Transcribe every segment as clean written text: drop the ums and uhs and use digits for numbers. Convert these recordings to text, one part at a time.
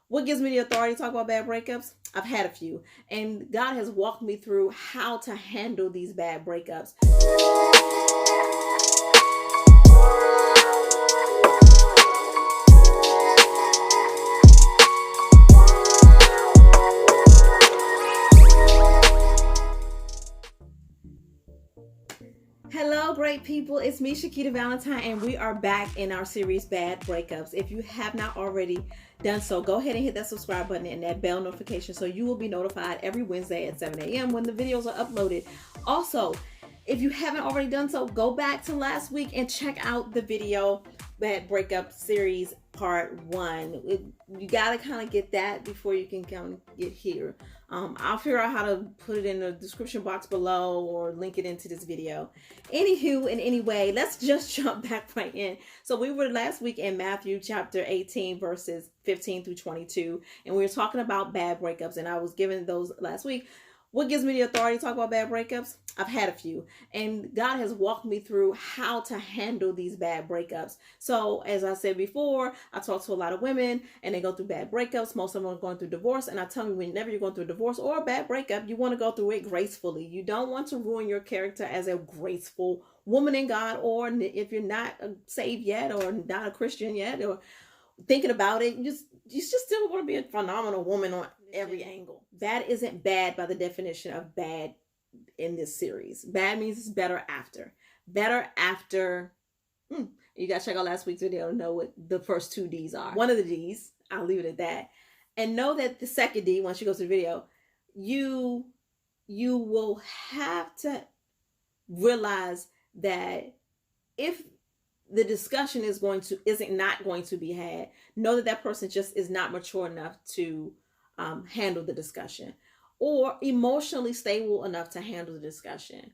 What gives me the authority to talk about bad breakups? I've had a few, and God has walked me through how to handle these bad breakups. Hello, great people. It's me, Shakita Valentine, and we are back in our series Bad Breakups. If you have not already done so, go ahead and hit that subscribe button and that bell notification so you will be notified every Wednesday at 7 a.m. when the videos are uploaded. Also, if you haven't already done so, go back to last week and check out the video Bad Breakup series part 1. You gotta kind of get that before you can kind of get here. I'll figure out how to put it in the description box below or link it into this video. Anywho, in any way, let's just jump back right in. So we were last week in Matthew chapter 18 verses 15 through 22, and we were talking about bad breakups, and I was given those last week. What gives me the authority to talk about bad breakups? I've had a few, and God has walked me through how to handle these bad breakups. So as I said before, I talk to a lot of women and they go through bad breakups. Most of them are going through divorce, and I tell me whenever you're going through a divorce or a bad breakup, you want to go through it gracefully. You don't want to ruin your character as a graceful woman in God, or if you're not saved yet or not a Christian yet or thinking about it, you just still want to be a phenomenal woman on every angle. Bad isn't bad by the definition of bad in this series. Bad means it's better after. Better after. You got to check out last week's video to know what the first 2 D's are. One of the D's, I'll leave it at that. And know that the second D, once you go to the video, you will have to realize that if the discussion isn't not going to be had, know that person just is not mature enough to handle the discussion, or emotionally stable enough to handle the discussion.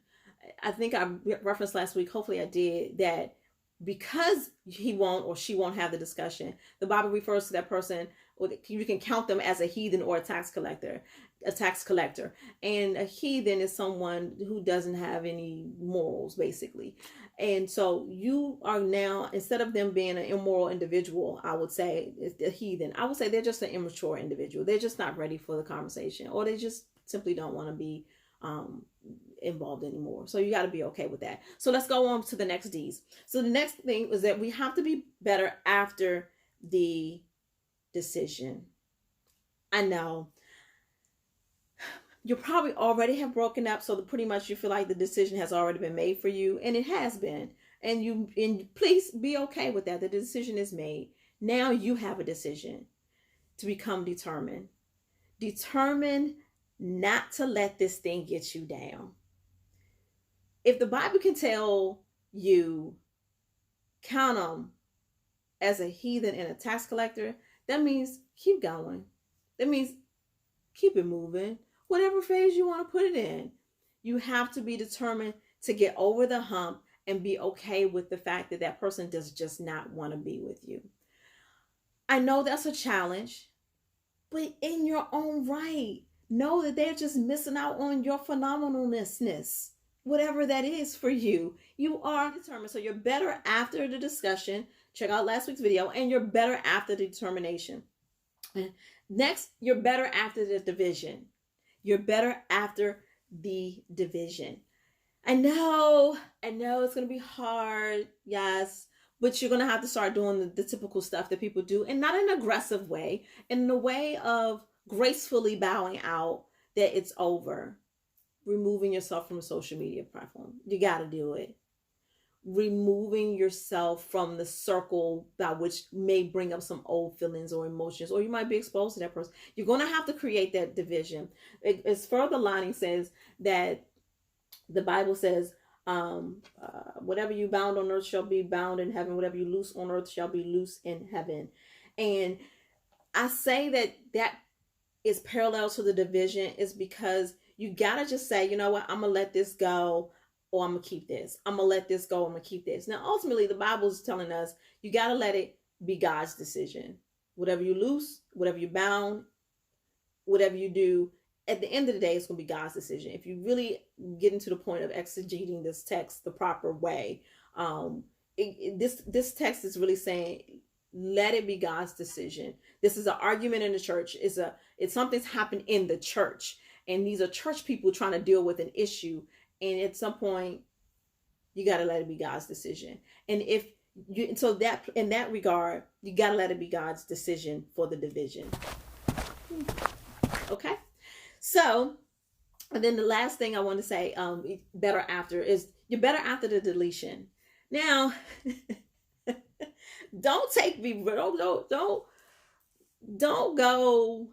I think I referenced last week, hopefully I did, that because he won't or she won't have the discussion, the Bible refers to that person, or you can count them as a heathen or a tax collector. And a heathen is someone who doesn't have any morals, basically. And so you are now, instead of them being an immoral individual, I would say a heathen, I would say they're just an immature individual. They're just not ready for the conversation, or they just simply don't want to be involved anymore. So you got to be okay with that. So let's go on to the next D's. So the next thing is that we have to be better after the decision. I know you probably already have broken up, so pretty much you feel like the decision has already been made for you, and it has been. And please be okay with that. The decision is made. Now you have a decision to become determined. Determined not to let this thing get you down. If the Bible can tell you, count them as a heathen and a tax collector, that means keep going. That means keep it moving. Whatever phase you want to put it in, you have to be determined to get over the hump and be okay with the fact that that person does just not want to be with you. I know that's a challenge, but in your own right, know that they're just missing out on your phenomenalness. Whatever that is for you, you are determined. So you're better after the discussion. Check out last week's video, and you're better after the determination. Next, you're better after the division. You're better after the division. I know it's going to be hard, yes, but you're going to have to start doing the typical stuff that people do, and not in an aggressive way, in a way of gracefully bowing out that it's over. Removing yourself from a social media platform. You got to do it. Removing yourself from the circle by which may bring up some old feelings or emotions, or you might be exposed to that person. You're going to have to create that division. As further lining says that the Bible says, whatever you bound on earth shall be bound in heaven. Whatever you loose on earth shall be loose in heaven. And I say that is parallel to the division is because you got to just say, you know what, I'm going to let this go, or I'm going to keep this. I'm going to let this go, I'm going to keep this. Now, ultimately, the Bible is telling us you got to let it be God's decision. Whatever you loose, whatever you bound, whatever you do, at the end of the day, it's going to be God's decision. If you really get into the point of exegeting this text the proper way, this text is really saying let it be God's decision. This is an argument in the church. It's something's happened in the church, and these are church people trying to deal with an issue. And at some point, you got to let it be God's decision. And if you, so that in that regard, you got to let it be God's decision for the division. Okay. So, and then the last thing I want to say, better after, is you're better after the deletion. Now, don't go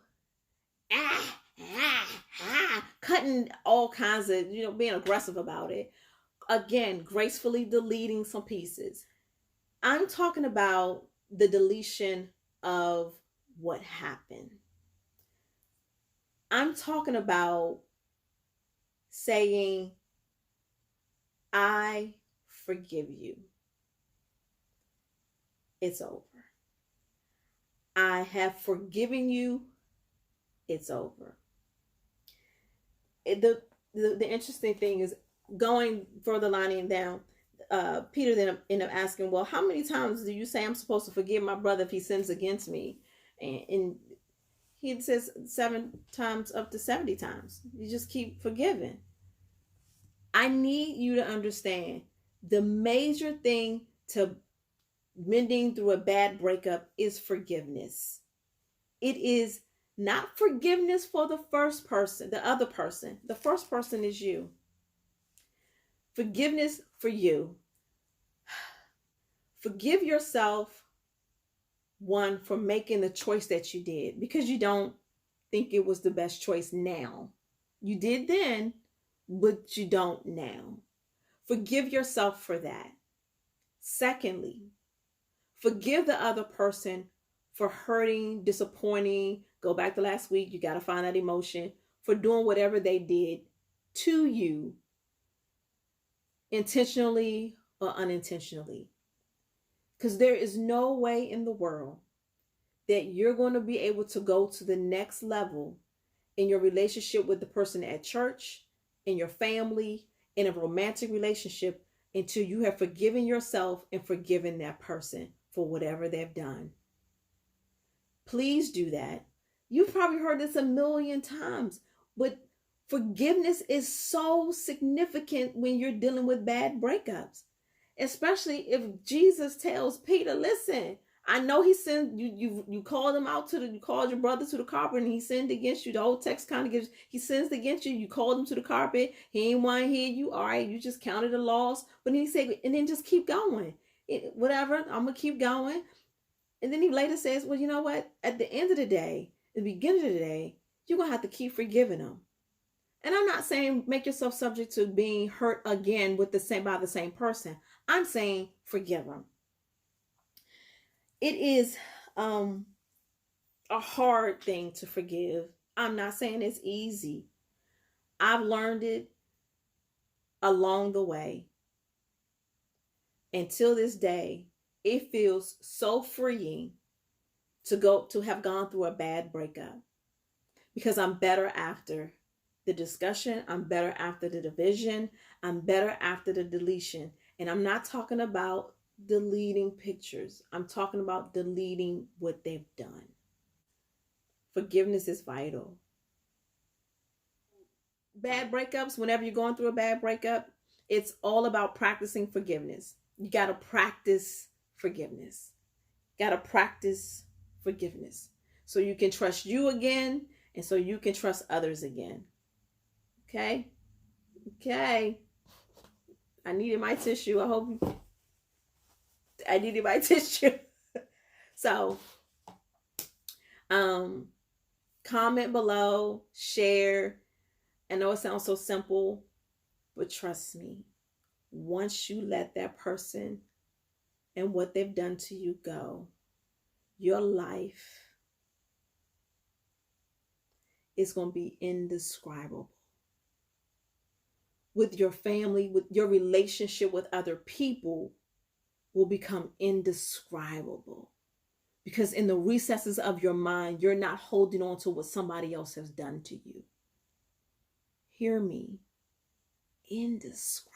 cutting all kinds of, being aggressive about it. Again, gracefully deleting some pieces. I'm talking about the deletion of what happened. I'm talking about saying, I forgive you. It's over. I have forgiven you. It's over. The interesting thing is, going further lining down, Peter then ended up asking, well, how many times do you say I'm supposed to forgive my brother if he sins against me? And he says 7 times up to 70 times. You just keep forgiving. I need you to understand the major thing to mending through a bad breakup is forgiveness. It is not forgiveness for the first person, the other person. The first person is you. Forgiveness for you. Forgive yourself, one, for making the choice that you did, because you don't think it was the best choice now. You did then, but you don't now. Forgive yourself for that. Secondly, forgive the other person for hurting, disappointing. Go back to last week. You got to find that emotion, for doing whatever they did to you, intentionally or unintentionally. Because there is no way in the world that you're going to be able to go to the next level in your relationship with the person at church, in your family, in a romantic relationship, until you have forgiven yourself and forgiven that person for whatever they've done. Please do that. You've probably heard this a million times, but forgiveness is so significant when you're dealing with bad breakups. Especially if Jesus tells Peter, listen, I know he sinned, you called him out you called your brother to the carpet and he sinned against you. The whole text kind of gives, he sins against you. You called him to the carpet. He ain't want to hear you. All right, you just counted the loss. But then he said, and then just keep going. Whatever, I'm going to keep going. And then he later says, well, you know what? At the end of the day, at the beginning of the day, you're going to have to keep forgiving them. And I'm not saying make yourself subject to being hurt again by the same person. I'm saying forgive them. It is a hard thing to forgive. I'm not saying it's easy. I've learned it along the way. Until this day, it feels so freeing to have gone through a bad breakup, because I'm better after the discussion. I'm better after the division. I'm better after the deletion. And I'm not talking about deleting pictures. I'm talking about deleting what they've done. Forgiveness is vital. Bad breakups, whenever you're going through a bad breakup, it's all about practicing forgiveness. You got to practice forgiveness. Got to practice forgiveness so you can trust you again, and so you can trust others again. Okay? I needed my tissue. I needed my tissue. So, comment below, share. I know it sounds so simple, but trust me, once you let that person and what they've done to you go, your life is going to be indescribable. With your family, with your relationship with other people will become indescribable. Because in the recesses of your mind, you're not holding on to what somebody else has done to you. Hear me. Indescribable.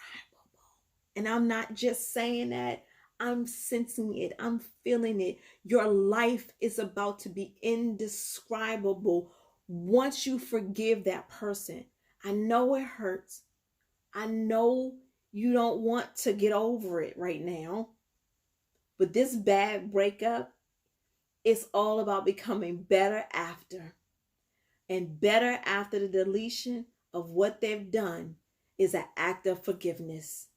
And I'm not just saying that. I'm sensing it. I'm feeling it. Your life is about to be indescribable once you forgive that person. I know it hurts. I know you don't want to get over it right now. But this bad breakup is all about becoming better after. And better after the deletion of what they've done is an act of forgiveness.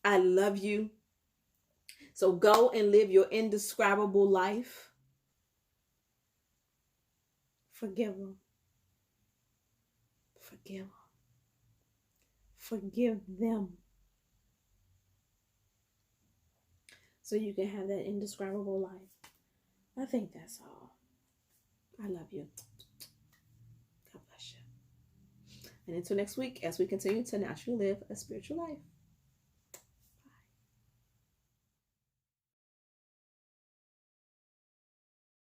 I love you. So go and live your indescribable life. Forgive them. Forgive them. Forgive them. So you can have that indescribable life. I think that's all. I love you. God bless you. And until next week, as we continue to naturally live a spiritual life.